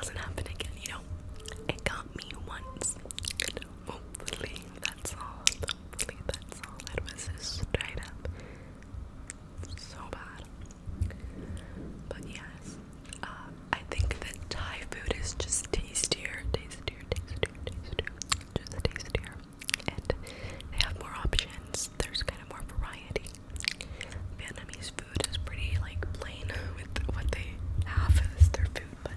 doesn't happen again, you know. It got me once. Hopefully that's all. Hopefully that's all. That was straight up so bad. But yes, I think that Thai food is just tastier, just tastier, and they have more options. There's kind of more variety. Vietnamese food is pretty like plain with what they have as their food, but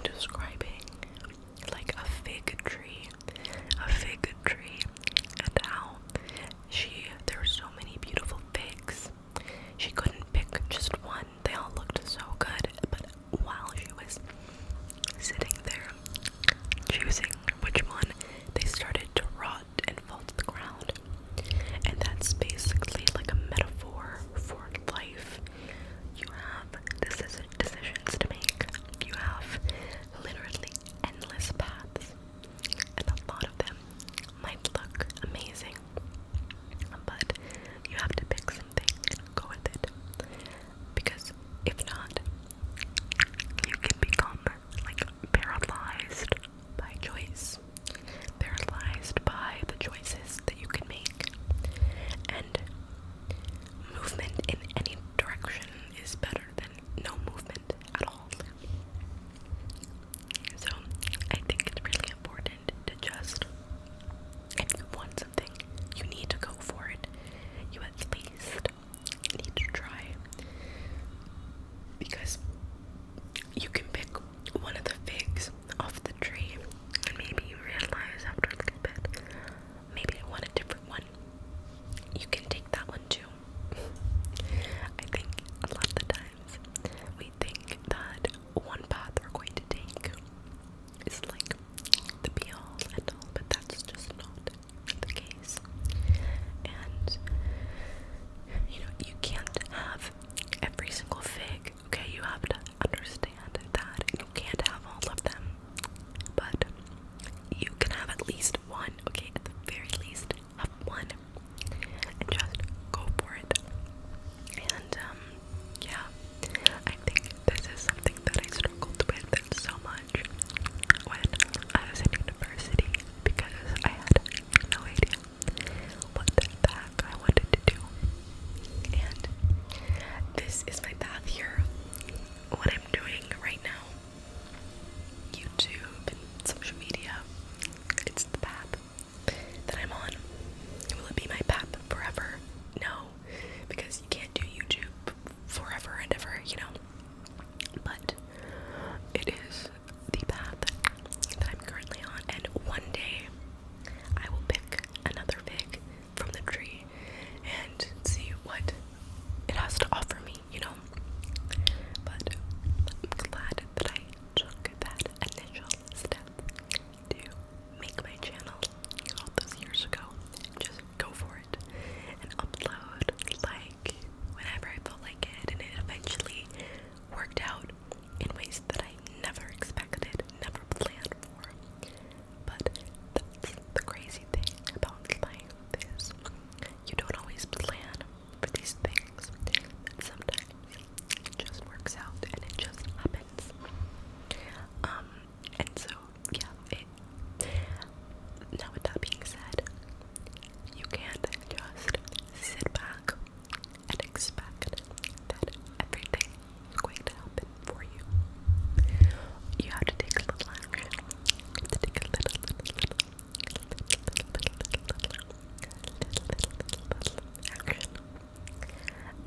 describing like a fig tree, and how there were so many beautiful figs. She couldn't pick just one. They all looked so good, but while she was sitting there choosing which one, they started to rot and fall to the ground. And that's basically like a metaphor for life. You have decisions to make. You have literally endless paths, and a lot of them might look amazing, but you have to pick something and go with it, because if not, you can become like paralyzed by choice, paralyzed by the choices that you can make, and movement in any direction is better than no movement at all. So I think it's really important to just, if you want something, you need to go for it. You at least need to try, because you can pick one of the figs off the tree and maybe you realize after a little bit, maybe I want a different one. You can take that one too. I think a lot of the times we think that one path we're going to take is like the be all and all, but that's just not the case. And you can't have every single fig, okay? You have to understand that you can't have all of them, but you can have at least one, okay? At the very least, have one, and just go for it. And yeah, I think this is something that I struggled with so much when I was in university, because I had no idea what the heck I wanted to do. And this is my path here. What I'm doing right now, YouTube and social media, it's the path that I'm on. Will it be my path forever? No, because you can't do YouTube forever and ever, but it is the path that I'm currently on, and one day I will pick another fig from the tree and see what it has to offer me, But I'm glad that I took that initial step to make my channel all those years ago. Just go for it and upload like whenever I felt like it, and it eventually worked out in ways that I never expected, never planned for. But that's the crazy thing about life, is you don't always plan for these things, but sometimes it just works out and it just happens. And so yeah, now with that being said, you can't just sit back and expect that everything is going to happen for you. You have to take a little action. You have to take a little action.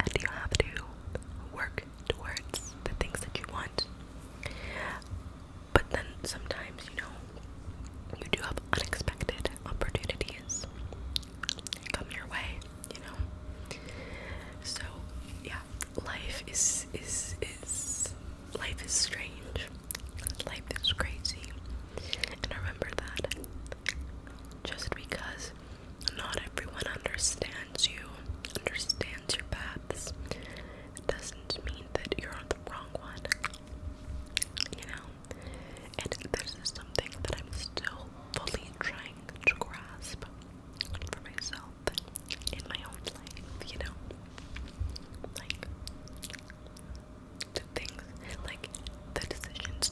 And you have to work towards the things that you want. But then sometimes, you do have unexpected opportunities come your way, So yeah, life is strange. Life is crazy. And remember that just because not everyone understands you, understands your paths, doesn't mean that you're on the wrong one. And this is something that I'm still fully trying to grasp for myself in my own life, Like, the things, like, the decisions